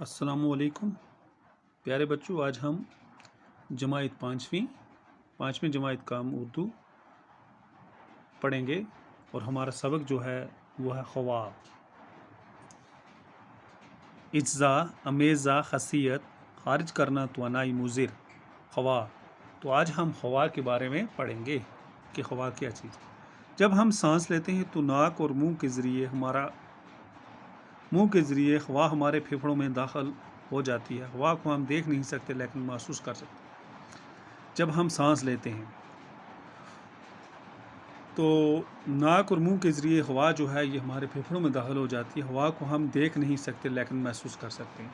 السلام علیکم پیارے بچوں، آج ہم جماعت پانچویں جماعت کا ہم اردو پڑھیں گے اور ہمارا سبق جو ہے وہ ہے خواب۔ اجزا امیزا خاصیت خارج کرنا توانائی مضر خواہ۔ تو آج ہم خواہ کے بارے میں پڑھیں گے کہ خواہ کیا چیز ہے۔ جب ہم سانس لیتے ہیں تو ناک اور منہ کے ذریعے ہوا ہمارے پھیپھڑوں میں داخل ہو جاتی ہے۔ ہوا کو ہم دیکھ نہیں سکتے لیکن محسوس کر سکتے ہیں۔ جب ہم سانس لیتے ہیں تو ناک اور منہ کے ذریعے ہوا جو ہے یہ ہمارے پھیپھڑوں میں داخل ہو جاتی ہے۔ ہوا کو ہم دیکھ نہیں سکتے لیکن محسوس کر سکتے ہیں۔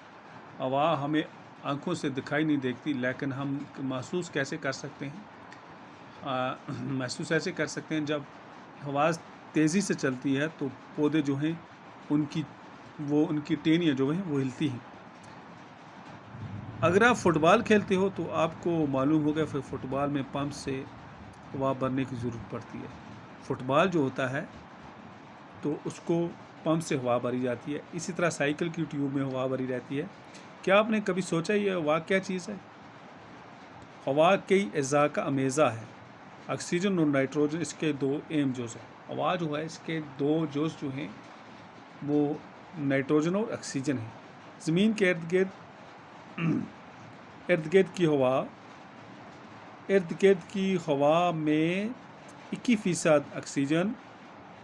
ہوا ہمیں آنکھوں سے دکھائی نہیں دیتی لیکن ہم محسوس کیسے کر سکتے ہیں؟ محسوس ایسے کر سکتے ہیں جب ہوا تیزی سے چلتی ہے تو پودے جو ہیں ان کی ٹہنیاں جو ہیں وہ ہلتی ہیں۔ اگر آپ فٹ بال کھیلتے ہو تو آپ کو معلوم ہوگا پھر فٹ بال میں پمپ سے ہوا بھرنے کی ضرورت پڑتی ہے۔ فٹ بال جو ہوتا ہے تو اس کو پمپ سے ہوا بھری جاتی ہے۔ اسی طرح سائیکل کی ٹیوب میں ہوا بھری رہتی ہے۔ کیا آپ نے کبھی سوچا یہ ہوا کیا چیز ہے؟ ہوا کئی اجزاء کا امیزہ ہے۔ آکسیجن اور نائٹروجن اس کے دو اہم جز ہیں۔ ہوا جو ہے اس کے دو جز جو ہیں وہ نائٹروجن اور آکسیجن ہیں۔ زمین کے ارد گرد کی ہوا میں 21% آکسیجن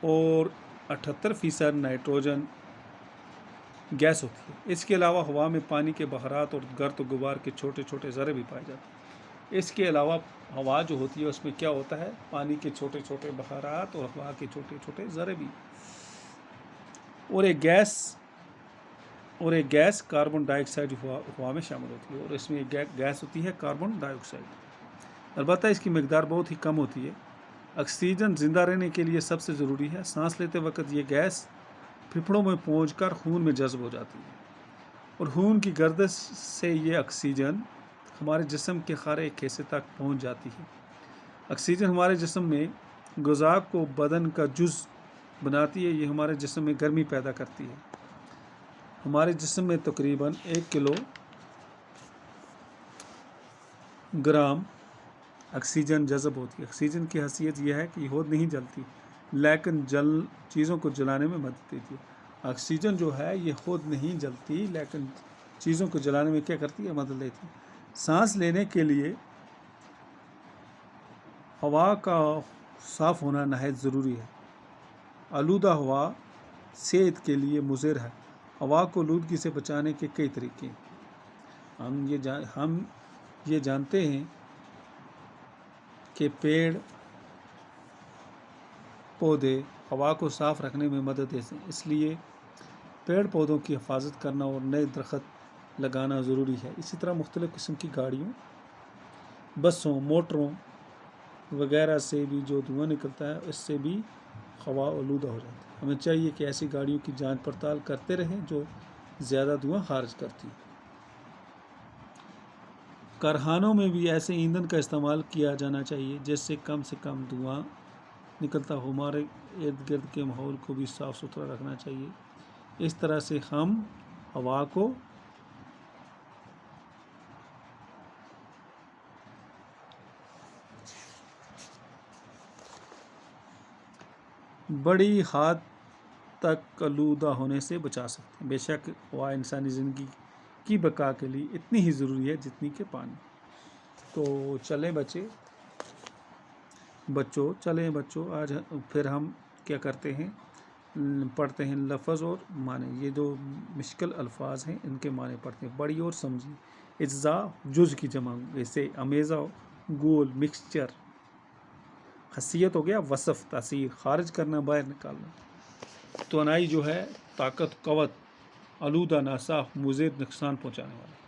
اور 78% نائٹروجن گیس ہوتی ہے۔ اس کے علاوہ ہوا میں پانی کے بخارات اور گرد و غبار کے چھوٹے چھوٹے ذرے بھی پائے جاتے ہیں۔ اس کے علاوہ ہوا جو ہوتی ہے اس میں کیا ہوتا ہے؟ پانی کے چھوٹے چھوٹے بخارات اور ہوا کے چھوٹے چھوٹے ذرے بھی، اور ایک گیس کاربن ڈائی آکسائڈ ہوا میں شامل ہوتی ہے، اور اس میں ایک گیس ہوتی ہے کاربن ڈائی آکسائڈ۔ البتہ اس کی مقدار بہت ہی کم ہوتی ہے۔ آکسیجن زندہ رہنے کے لیے سب سے ضروری ہے۔ سانس لیتے وقت یہ گیس پھیپھڑوں میں پہنچ کر خون میں جذب ہو جاتی ہے، اور خون کی گردش سے یہ آکسیجن ہمارے جسم کے ہر ایک حصے تک پہنچ جاتی ہے۔ آکسیجن ہمارے جسم میں غذا کو بدن کا جز بناتی ہے۔ یہ ہمارے جسم میں گرمی پیدا کرتی ہے۔ ہمارے جسم میں تقریباً 1 کلو گرام آکسیجن جذب ہوتی ہے۔ آکسیجن کی حیثیت یہ ہے کہ یہ خود نہیں جلتی لیکن چیزوں کو جلانے میں مدد دیتی ہے۔ آکسیجن جو ہے یہ خود نہیں جلتی لیکن چیزوں کو جلانے میں کیا کرتی ہے؟ مدد دیتی ہے۔ سانس لینے کے لیے ہوا کا صاف ہونا نہایت ضروری ہے۔ آلودہ ہوا صحت کے لیے مضر ہے۔ ہوا کو آلودگی سے بچانے کے کئی طریقے ہیں۔ ہم یہ جانتے ہیں کہ پیڑ پودے ہوا کو صاف رکھنے میں مدد دیتے ہیں، اس لیے پیڑ پودوں کی حفاظت کرنا اور نئے درخت لگانا ضروری ہے۔ اسی طرح مختلف قسم کی گاڑیوں، بسوں، موٹروں وغیرہ سے بھی جو دھواں نکلتا ہے اس سے بھی ہوا آلودہ ہو جاتی ہے۔ ہمیں چاہیے کہ ایسی گاڑیوں کی جانچ پڑتال کرتے رہیں جو زیادہ دھواں خارج کرتی ہیں۔ کارخانوں میں بھی ایسے ایندھن کا استعمال کیا جانا چاہیے جس سے کم دھواں نکلتا ہو۔ ہمارے ارد گرد کے ماحول کو بھی صاف ستھرا رکھنا چاہیے۔ اس طرح سے ہم ہوا کو بڑی حد تک آلودہ ہونے سے بچا سکتے ہیں۔ بے شک ہوا انسانی زندگی کی بقا کے لیے اتنی ہی ضروری ہے جتنی کہ پانی۔ تو چلیں بچوں آج پھر ہم کیا کرتے ہیں؟ پڑھتے ہیں لفظ اور معنی۔ یہ جو مشکل الفاظ ہیں ان کے معنی پڑھتے ہیں۔ بڑی اور سمجھی۔ اجزا جز کی جمع، جیسے امیزہ گول مکسچر۔ خاصیت ہو گیا وصف تاثیر، خارج کرنا باہر نکالنا۔ توانائی جو ہے طاقت قوت، آلودہ ناصاف مضر نقصان پہنچانے والا۔